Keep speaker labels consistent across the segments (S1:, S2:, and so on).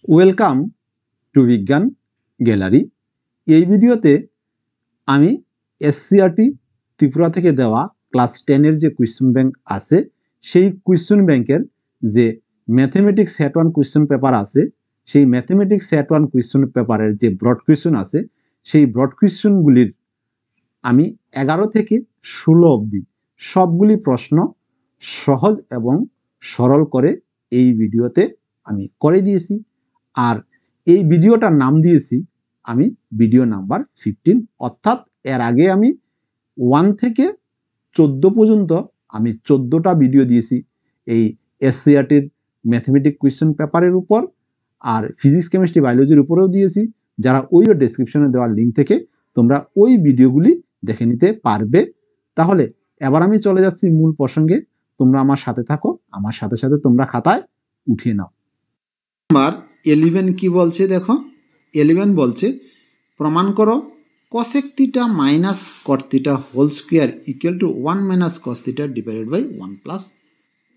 S1: Welcome to বিজ্ঞান gallery. এই ভিডিওতে আমি এসসিআরটি ত্রিপুরা থেকে দেওয়া ক্লাস 10-এর যে কোয়েশ্চন ব্যাংক আছে সেই কোয়েশ্চন ব্যাংকের যে ম্যাথমেটিক্স সেট 1 কোয়েশ্চন পেপার আছে সেই ম্যাথমেটিক্স সেট 1 কোয়েশ্চন পেপারের যে ব্রড কোয়েশ্চন আছে সেই ব্রড কোয়েশ্চনগুলির আমি 11 থেকে 16 অবধি সবগুলি প্রশ্ন সহজ এবং সরল করে এই ভিডিওতে আমি করে দিয়েছি। আর এই ভিডিওটার নাম দিয়েছি আমি ভিডিও নাম্বার 15, অর্থাৎ এর আগে আমি 1 থেকে 14 পর্যন্ত আমি 14টা ভিডিও দিয়েছি এই এসসিআরটির ম্যাথমেটিক্স কোয়েশ্চন পেপারের উপর, আর ফিজিক্স কেমিস্ট্রি বায়োলজির উপরেও দিয়েছি। যারা ওই ডেসক্রিপশনে দেওয়া লিঙ্ক থেকে তোমরা ওই ভিডিওগুলি দেখে নিতে পারবে। তাহলে এবার আমি চলে যাচ্ছি মূল প্রসঙ্গে, তোমরা আমার সাথে থাকো, আমার সাথে সাথে তোমরা খাতায় উঠিয়ে নাও।
S2: নাম্বার 11 কি বলছে দেখো, 11 বলছে প্রমাণ করো cosec theta minus cot theta whole square equal to 1 minus cos theta divided by 1 plus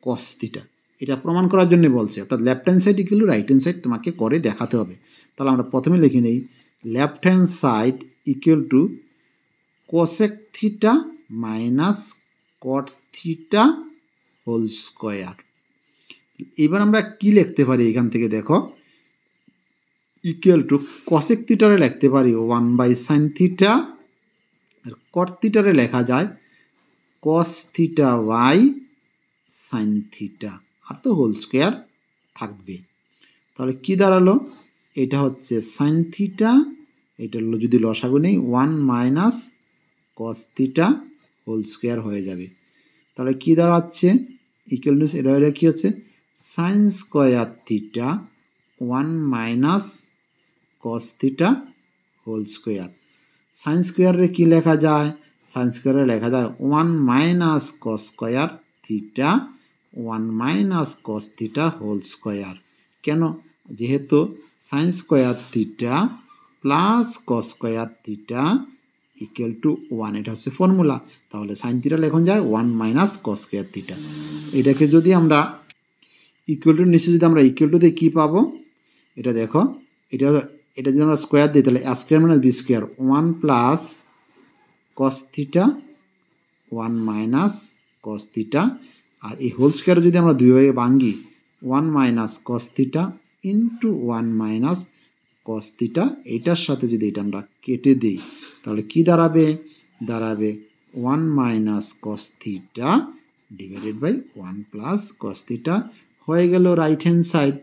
S2: cos theta. এটা প্রমাণ করার জন্য বলছে, অর্থাৎ left hand side equal to right hand side তোমাকে করে দেখাতে হবে। তাহলে আমরা প্রথমে লিখে নেই left hand side equal to cosec theta minus cot theta whole square. এবার আমরা কি লিখতে পারি এখান থেকে দেখো, ইকুয়াল টু cosec থিটারে লিখতে পারি 1 বাই সাইন থিটা, আর cot থিটারে লেখা যায় cos theta by sine theta, আর তো হোল স্কোয়ার থাকবে। তাহলে কি দাঁড়ালো, এটা হচ্ছে সাইন থিটা, এটা হলো যদি লসাগু নেই 1 minus cos theta whole square হয়ে যাবে। তাহলে কি দাঁড়াচ্ছে ইকুয়াল টু, এটা কি হচ্ছে sine square theta 1 minus cos theta whole square. Sine স্কোয়ারে কি লেখা যায়, সাইন স্কোয়ারে লেখা যায় 1 minus cos square theta 1 minus cos theta whole square. কেন, যেহেতু sine square theta plus cos square theta equal to 1, এটা হচ্ছে ফর্মুলা। তাহলে সাইন থিটা লেখন যায় 1 মাইনাস cos স্কোয়ার থিটা। এটাকে যদি আমরা ইকুয়াল টু নিচে যদি আমরা ইকুয়াল টু দিয়ে কী পাবো, এটা দেখো, এটা যদি আমরা স্কোয়ার দিই তাহলে a square minus B square 1 plus cos theta 1 minus cos theta, আর এই হোল স্কোয়ার যদি আমরা দুই ভাগে ভাঙি 1 minus cos theta into 1 minus cos theta, এইটার সাথে যদি এটা আমরা কেটে দিই তাহলে কি দাঁড়াবে, দাঁড়াবে 1 minus cos theta divided by 1 plus cos theta. হয়ে গেল right hand side,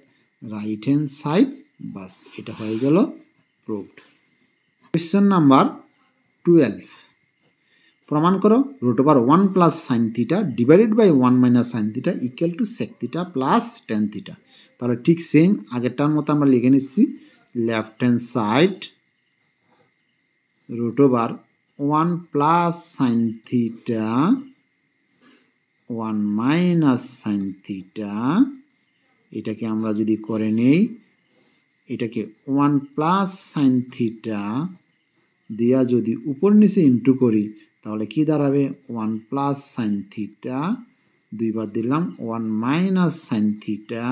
S2: right hand side, বাস এটা হয়ে গেল প্রুভড। কোয়েশ্চন নাম্বার 12, প্রমাণ করো root over 1 plus sine theta divided by 1 minus sine theta equal to sec theta plus tan theta. তাহলে ঠিক সেম আগেরটার মতো আমরা লিখে নিচ্ছি left hand side root over 1 plus sine theta 1 minus sine theta, এটাকে আমরা যদি করে নেই, এটাকে 1 প্লাস সাইন থিটা দিয়া যদি উপর নিচে ইন্টু করি তাহলে কি দাঁড়াবে 1 প্লাস সাইন থিটা, দুইবার দিলাম 1 minus sine theta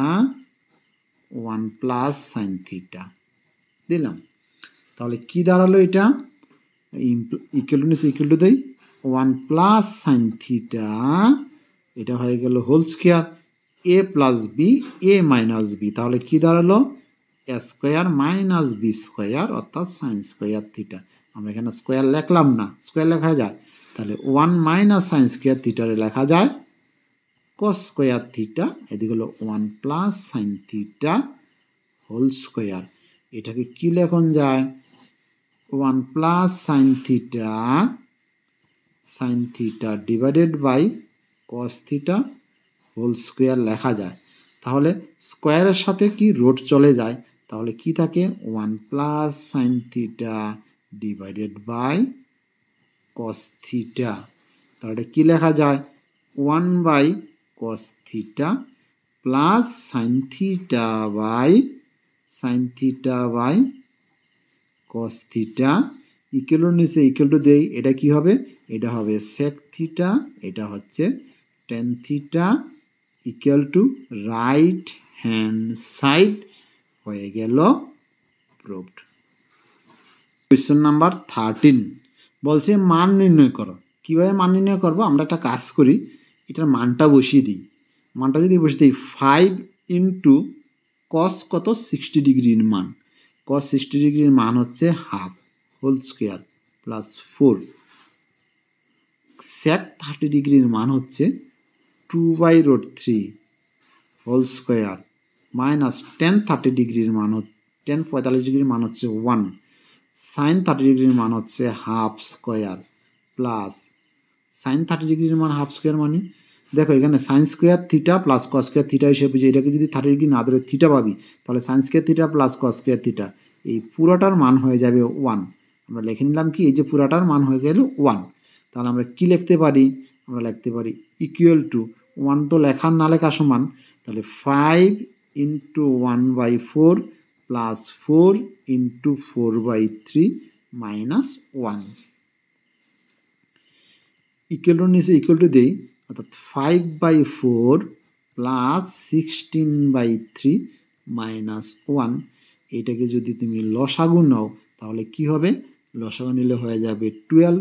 S2: 1 plus sine theta দিলাম। তাহলে কি দাঁড়ালো, এটা ইকুয়াল টু নিচে ইকুয়াল টু দেই 1 প্লাস সাইন থিটা, এটা হয়ে গেল whole square A plus B A minus B, তাহলে কি দাঁড়ালো এ স্কোয়ার মাইনাস বি স্কোয়ার, অর্থাৎ সাইন স্কোয়ার থিটা। আমরা এখানে স্কোয়ার লিখলাম না, স্কোয়ার লেখা যায়, তাহলে 1 মাইনাস সাইন স্কোয়ার থিটারে লেখা যায় cos স্কোয়ার থিটা, এদিকে হলো 1 plus sine theta whole square. এটাকে কি লেখন যায় 1 plus sine theta divided by cos theta whole square লেখা যায়। তাহলে স্কোয়ারের সাথে কি রুট চলে যায়, তাহলে কি থাকে 1 plus sine theta divided by cos theta, তাহলে কি লেখা যায় 1 by cos theta plus sine theta by cos theta equal to নিচে ইকুয়াল টু দেই, এটা কি হবে, এটা হবে sec থিটা, এটা হচ্ছে tan theta equal to right hand side হয়ে গেল প্রুভড। কোয়েশ্চন নাম্বার 13 বলছে মান নির্ণয় করো। কীভাবে মান নির্ণয় করবো? আমরা একটা কাজ করি, এটার মানটা বসিয়ে দিই। মানটা যদি বসিয়ে দিই 5 ইন্টু কস কত 60 ডিগ্রির মান, কস 60 ডিগ্রির মান হচ্ছে হাফ হোল স্কোয়ার প্লাস 4, সেক 30 ডিগ্রির মান হচ্ছে 2/√3 হোল স্কোয়ার মাইনাস টেন 30 ডিগ্রির মান হচ্ছে 45 ডিগ্রির মান হচ্ছে 1, সাইন 30 ডিগ্রির মান হচ্ছে হাফ স্কোয়ার প্লাস সাইন 30 ডিগ্রির মান হাফ স্কোয়ার মানে দেখো এখানে sign square theta plus cos square theta হিসেবে বুঝি, এটাকে যদি 30 ডিগ্রি না ধরে থিটা পাবি তাহলে sign square theta plus cos square theta, এই পুরোটার মান হয়ে যাবে 1। আমরা লিখে নিলাম কি, এই যে পুরোটার মান হয়ে গেল 1। তাহলে আমরা কি লিখতে পারি? আমরা লিখতে পারি ইকুয়াল টু 1 তো লেখার না লেখা সমান, তাহলে 5 into 1/4 plus 4 into 4/3 minus 1 equal to নিচে ইকুয়াল টু দিই, অর্থাৎ 5/4 প্লাস 16/3 মাইনাস 1। এটাকে যদি তুমি লসাগু নাও তাহলে কি হবে? লসাগু নিলে হয়ে যাবে 12,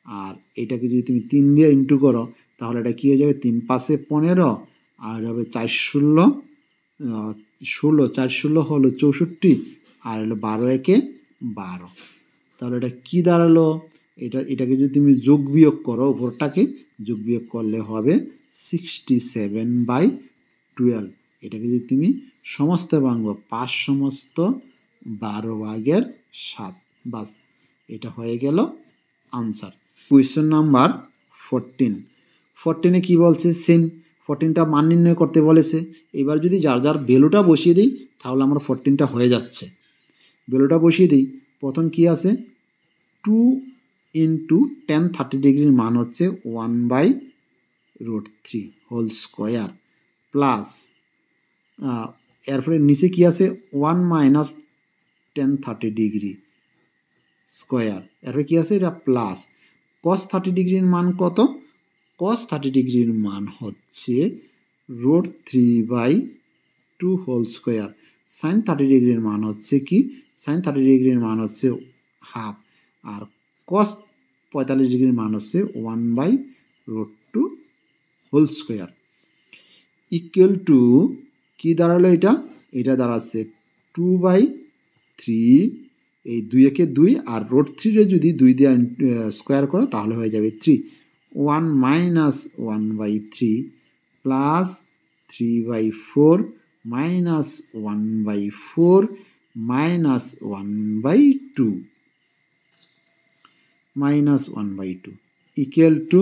S2: আর এটাকে যদি তুমি 3 দিয়ে ইন্টু করো তাহলে এটা কী হয়ে যাবে? 3 5 15, আর হবে 4 16 16, 4 16 হলো 64, আর হলো 12 একে 12। তাহলে এটা কি দাঁড়ালো? এটাকে যদি তুমি যোগ বিয়োগ করো, উপরটাকে যোগ বিয়োগ করলে হবে 67/12। এটাকে যদি তুমি সমস্ত ভাঙবো 5 সমস্ত 12/7, বাস এটা হয়ে গেল আনসার। কোয়েশ্চন নাম্বার 14 কি বলছে? সেম 14টা মান নির্ণয় করতে বলেছে। এবার যদি যার যার ভ্যালুটা বসিয়ে দিই তাহলে আমার 14টা হয়ে যাচ্ছে। ভ্যালুটা বসিয়ে দিই, প্রথম কি আছে 2 ইন্টু টেন 30 ডিগ্রির মান হচ্ছে 1/√3 হোল স্কোয়ার প্লাস এরপরে নিচে কি আছে 1 মাইনাস টেন 30 ডিগ্রি স্কোয়ার, এরপরে কি আছে এটা প্লাস কস 30 ডিগ্রির মান কত? কস 30 ডিগ্রির মান হচ্ছে √3/2 হোল স্কোয়ার, সাইন 30 ডিগ্রির মান হচ্ছে কি? সাইন 30 ডিগ্রির মান হচ্ছে হাফ, আর কস 45 ডিগ্রির মান হচ্ছে 1/√2 হোল স্কোয়ার ইকুয়াল টু কি দাঁড়ালো? এটা দাঁড়াচ্ছে 2/3, এই 2 একে 2 আর √3 যদি 2 দিয়ে স্কোয়ার করো তাহলে হয়ে যাবে 3, 1 minus 1/3 plus 3/4 minus 1/4 minus 1/2 minus 1/2 equal to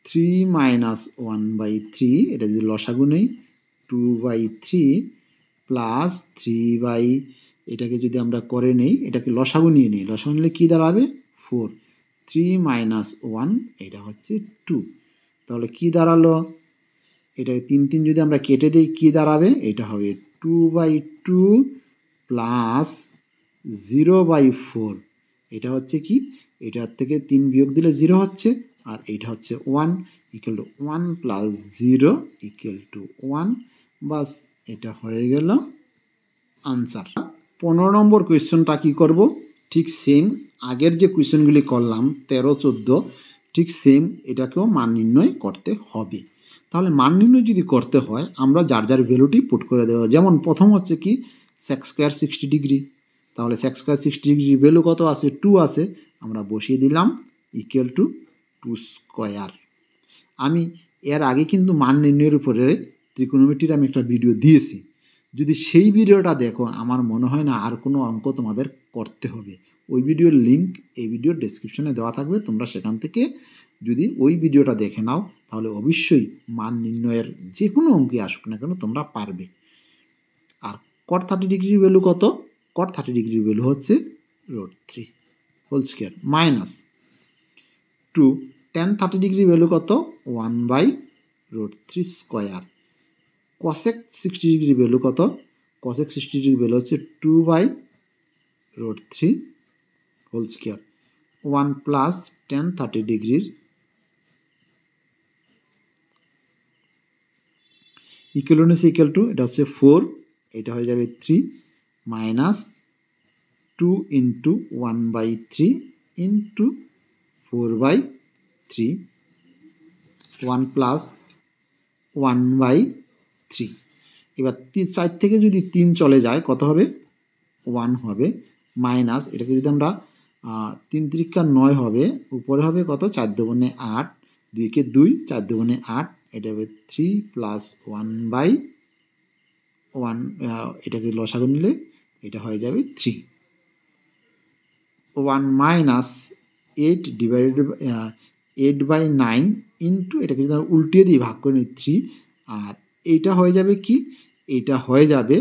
S2: 3 minus 1/3, এটা যদি লসাগু নেই 2/3 প্লাস 3 এটাকে যদি আমরা করে নেই, এটাকে লসাগু নিয়ে নিই, লসাগু নিলে কী দাঁড়াবে? 4, 3 মাইনাস 1 এটা হচ্ছে 2। তাহলে কি দাঁড়ালো? এটাকে 3 3 যদি আমরা কেটে দিই কি দাঁড়াবে? এটা হবে 2/2 প্লাস 0/4, এটা হচ্ছে কি? এটার থেকে 3 বিয়োগ দিলে 0 হচ্ছে, আর এটা হচ্ছে 1 equal to 1 plus 0 equal to 1, বাস এটা হয়ে গেল আনসার। 15 নম্বর কোয়েশ্চনটা কী করব? ঠিক সেম আগের যে কোয়েশ্চনগুলি করলাম 13 14, ঠিক সেম এটাকেও মান নির্ণয় করতে হবে। তাহলে মান নির্ণয় যদি করতে হয় আমরা যার যার ভ্যালুটি পুট করে দেবো। যেমন প্রথম হচ্ছে কি সেক স্কোয়ার 60 ডিগ্রি, তাহলে সেক স্কোয়ার 60 ডিগ্রি ভ্যালু কত আছে? 2 আছে, আমরা বসিয়ে দিলাম ইকুয়াল টু 2 স্কোয়ার। আমি এর আগে কিন্তু মান নির্ণয়ের উপরে ত্রিকোণমিতির আমি একটা ভিডিও দিয়েছি, যদি সেই ভিডিওটা দেখো আমার মনে হয় না আর কোনো অঙ্ক তোমাদের করতে হবে। ওই ভিডিওর লিঙ্ক এই ভিডিওর ডেসক্রিপশনে দেওয়া থাকবে, তোমরা সেখান থেকে যদি ওই ভিডিওটা দেখে নাও তাহলে অবশ্যই মান নির্ণয়ের যে কোনো অঙ্কে আসুক না কেন তোমরা পারবে। আর কট 30 ডিগ্রির ভ্যালু কত? কট 30 ডিগ্রির ভ্যালু হচ্ছে √3 whole square minus 2 tan 30 degree value কত? 1/√3 স্কোয়ার। কসেক 60 ডিগ্রি ভ্যালু কত? কসেক 60 ডিগ্রি ভ্যালু হচ্ছে 2/√3 হোল স্কোয়ার, 1 প্লাস টেন 30 ডিগ্রির ইকুয়াল টু এটা হচ্ছে 4, এটা হয়ে যাবে 3, মাইনাস 2 ইন্টু 1/3 ইন্টু 4/3 1 প্লাস 1/3। এবার 4 থেকে যদি 3 চলে যায় কত হবে? 1 হবে, মাইনাস এটাকে যদি আমরা 3 তিরিকা 9 হবে, উপরে হবে কত? 4 দুগুণে 8, 2 কে 2, 4 দুগুণে 8, এটা হবে 3 প্লাস 1/1, এটাকে লসাগু নিলে এটা হয়ে যাবে 3। 1 মাইনাস 8 ডিভাইডেড 8/9 ইন্টু এটাকে যদি আমরা উল্টিয়ে দিই, ভাগ করে নিই 3, আর এইটা হয়ে যাবে কি? এইটা হয়ে যাবে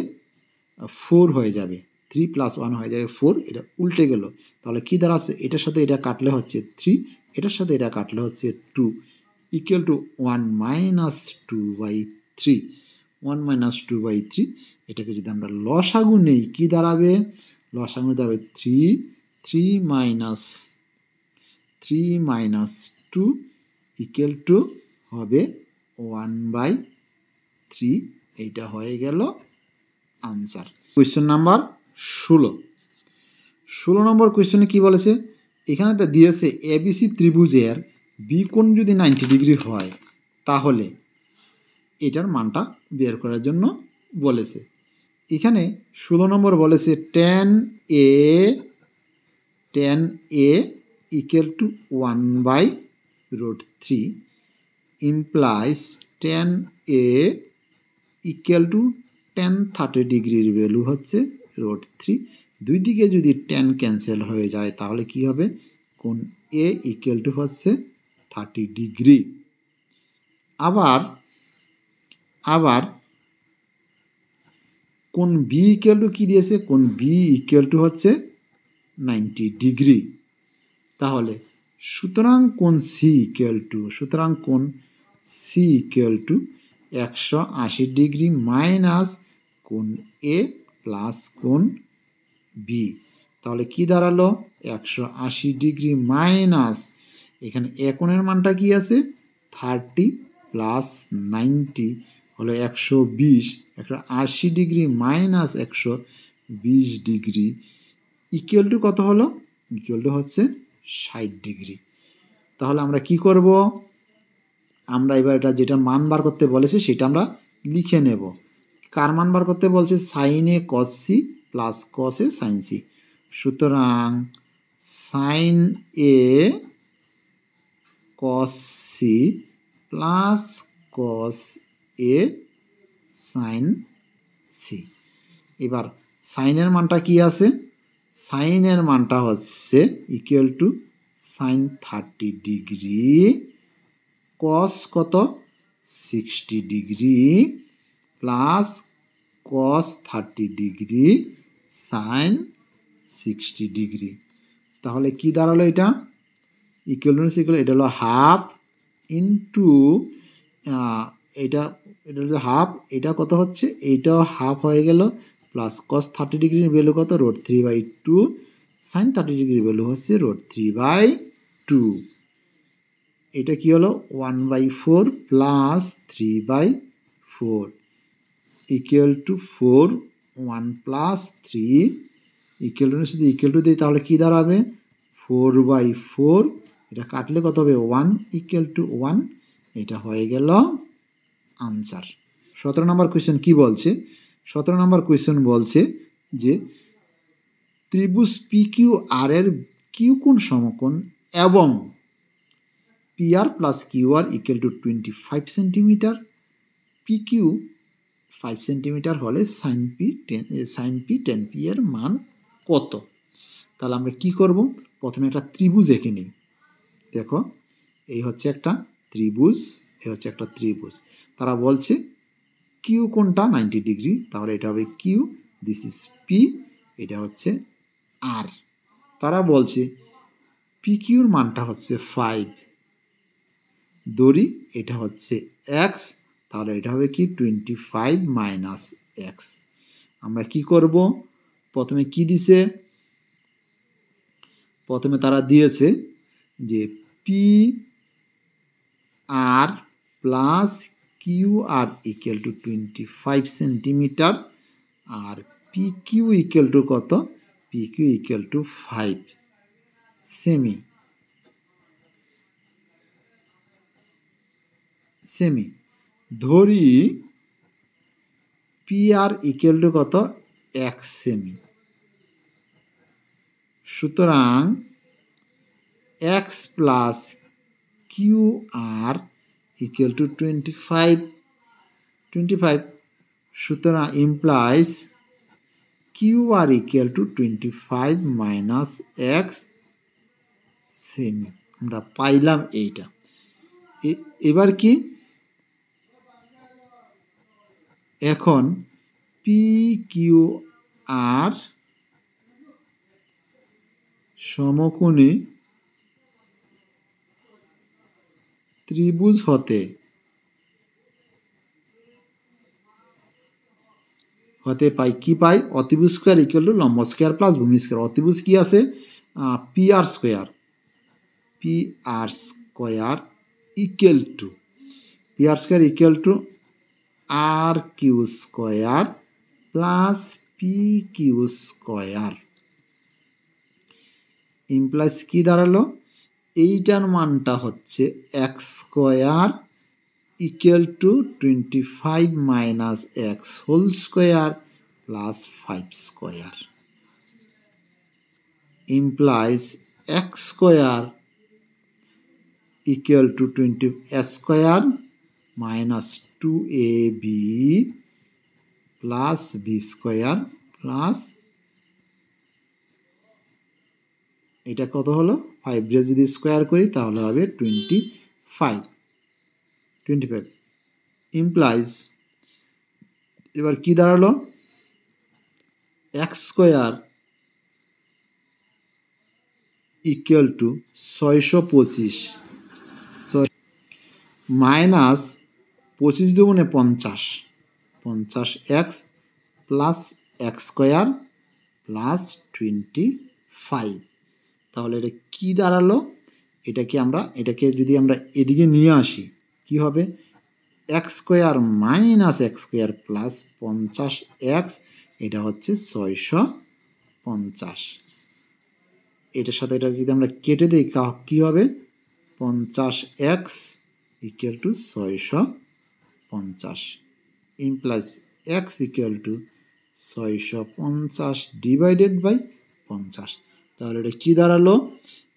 S2: 4 হয়ে যাবে, 3 প্লাস 1 হয়ে যাবে 4, এটা উল্টে গেল। তাহলে কি দাঁড়াচ্ছে? এটার সাথে এটা কাটলে হচ্ছে 3, এটার সাথে এটা কাটলে হচ্ছে 2, ইকুয়াল টু 1 মাইনাস 2/3। 1 মাইনাস 2/3, এটাকে যদি আমরা লসাগু নেই কি দাঁড়াবে? লসাগু দাঁড়াবে 3 মাইনাস 2 ইকুয়াল টু হবে 1/3। এইটা হয়ে গেল আনসার। কোয়েশ্চেন নাম্বার 16 নম্বর কোয়েশ্চনে কি বলেছে? এখানে তো দিয়েছে এবিসি ত্রিভুজের বি কোণ যদি 90 ডিগ্রি হয় তাহলে এটার মানটা বের করার জন্য বলেছে। এখানে 16 নম্বর বলেছে tan a equal to 1/√3 implies tan a equal to tan 30 ডিগ্রির ভ্যালু হচ্ছে √3। দুই দিকে যদি tan ক্যান্সেল হয়ে যায় তাহলে কি হবে? কোণ a ইকুয়াল টু হচ্ছে 30 ডিগ্রি। আবার কোণ b ইকুয়াল টু কি দিয়েছে? কোণ b ইকুয়াল টু হচ্ছে 90 ডিগ্রি। তাহলে সুতরাং কোণ c equal to 180 degree minus কোণ a প্লাস কোণ b। তাহলে কি দাঁড়ালো? 180 ডিগ্রি মাইনাস, এখানে a কোণের মানটা কি আছে? 30 প্লাস 90 হলো 120, 180 degree minus 120 degree equal to কত হলো? ইকুয়াল টু হচ্ছে 60 ডিগ্রি। তাহলে আমরা কি করব? আমরা এবার এটা যেটা মান বার করতে বলেছে সেটা আমরা লিখে নেব। কার মান বার করতে বলছে? Sine A cos C plus cos A sine C. সুতরাং sine A cos C plus cos A sine C. এবার সাইনের মানটা কি আছে? সাইনের মানটা হচ্ছে equal to sine 30 degree cos কত? 60 degree plus cos 30 degree sine 60 degree. তাহলে কি দাঁড়ালো এটা? ইকুয়াল টু এটা হলো হাফ ইন্টু এটা হলো হাফ, এটা কত হচ্ছে? এইটাও হাফ হয়ে গেল, প্লাস কস 30 ডিগ্রির ভ্যালু কত? √3/2, সাইন 30 ডিগ্রির ভ্যালু হচ্ছে √3/2। এটা কি হলো? 1/4 plus 3/4 equal to 4, 1 plus 3 equal to, যদি ইকুয়াল টু দিই তাহলে কি দাঁড়াবে? 4/4, এটা কাটলে কত হবে? 1 ইকুয়াল টু 1। এটা হয়ে গেল আনসার। 17 নম্বর কোয়েশ্চেন কি বলছে? 17 নম্বর কোয়েশ্চেন বলছে যে ত্রিভুজ PQR এর কিউ কোণ সমকোণ এবং PR plus QR equal to 25 centimetre, PQ 5 centimetre হলে সাইন পি 10p এর মান কত? তাহলে আমরা কি করব? প্রথমে একটা ত্রিভুজ এঁকে নিই। দেখো, এই হচ্ছে একটা ত্রিভুজ, এই হচ্ছে একটা ত্রিভুজ। তারা বলছে কিউ কোণটা 90 ডিগ্রি, তাহলে এটা হবে কিউ, দিস ইজ পি, এটা হচ্ছে আর। তারা বলছে পিকিউর মানটা হচ্ছে 5, দড়ি এটা হচ্ছে এক্স, তাহলে এটা হবে কি 25 মাইনাস এক্স। আমরা কি করব? প্রথমে কি দিছে? প্রথমে তারা দিয়েছে যে P R plus Q R equal to 25 centimetre, আর পি কিউ ইকুয়াল টু কত, পি কিউ ইকুয়াল টু 5 সেমি, ধরি পি আর ইকুয়াল টু কত, 1 সেমি। সুতরাং X plus Q R equal to 25, সুতরাং implies Q R equal to 25 minus X সেমি। আমরা পাইলাম এইটা। এবার কি, এখন পি কিউ আর সমকোণী ত্রিভুজ হতে পাই কি পাই, অতিভুজ স্কোয়ার ইকুয়াল টু লম্ব স্কোয়ার প্লাস ভূমি স্কোয়ার। অতিভুজ কি আছে, P R square equal to R Q square plus P Q square. Implies কি দাঁড়ালো, এইটার মানটা হচ্ছে x square equal to 25 minus x whole square plus 5 square. Implies x square equal to 20 square minus 2ab plus B square plus এটা কত হলো, 5 দিয়ে যদি স্কোয়ার করি তাহলে হবে 25। ইমপ্লাইজ এবার কি দাঁড়ালো, x square equal two 625 minus 25 দুগুণে 50 x plus x square plus 25। তাহলে এটা কি দাঁড়ালো, এটাকে যদি আমরা এদিকে নিয়ে আসি কি হবে, x square minus x square plus 50 x, এটা হচ্ছে 650। এটার সাথে এটা যদি আমরা কেটে দিই কি হবে, 50 x equal to 650। Implies x equal to 650 divided by 50। তাহলে এটা কি দাঁড়ালো,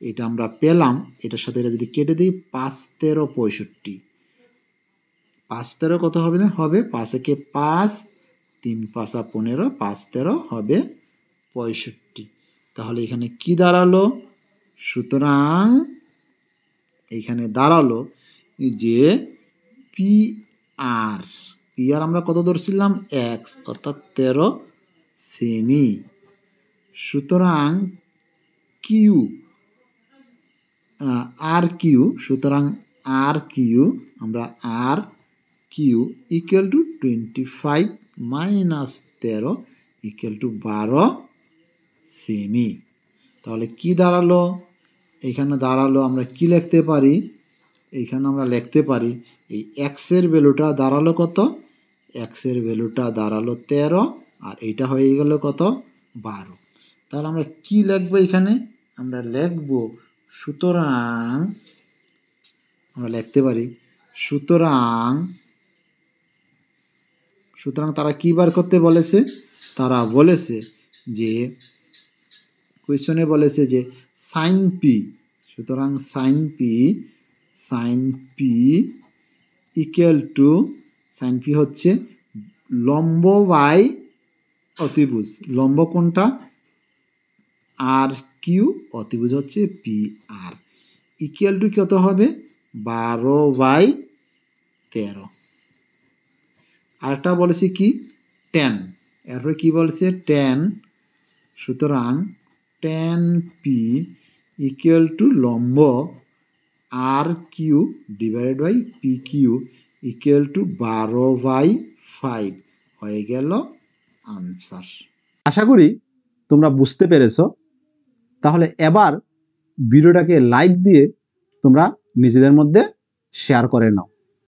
S2: এটা আমরা পেলাম, এটার সাথে এটা যদি কেটে দিই 5 13 65। 5 13 কত হবে না, হবে 5 একে 5, 3 5 15, 5 13 হবে 65। তাহলে এখানে কি দাঁড়ালো, সুতরাং এখানে দাঁড়ালো যে পি আর আমরা কত ধরছিলাম, এক্স অর্থাৎ 13 সেমি। সুতরাং কিউ আমরা R Q equal to 25 minus 13 equal to 12 সেমি। তাহলে কি দাঁড়ালো, এখানে দাঁড়ালো আমরা কি লিখতে পারি, এইখানে আমরা লিখতে পারি এই এক্সের ভ্যালুটা দাঁড়ালো কত, এক্সের ভ্যালুটা দাঁড়ালো 13 আর এইটা হয়ে গেল কত, 12। তাহলে আমরা কি লিখবো, এখানে আমরা লিখবো, সুতরাং আমরা লিখতে পারি সুতরাং তারা কি বার করতে বলেছে, তারা বলেছে যে কোয়েশ্চনে বলেছে যে সাইন পি, সুতরাং sine P equal to, sine P হচ্ছে লম্ব বাই অতিভুজ, লম্ব কোনটা আর কিউ, অতিভুজ হচ্ছে পি আর, ইকুয়াল টু কত হবে 12/13। আরেকটা বলেছি কি tan, এরপরে কি বলেছে tan, সুতরাং tan পি ইকুয়াল টু লম্ব R Q divided by P Q equal to 12/5 হয়ে গেল আনসার।
S1: আশা করি তোমরা বুঝতে পেরেছো। তাহলে এবার ভিডিওটাকে লাইক দিয়ে তোমরা নিজেদের মধ্যে শেয়ার করে নাও।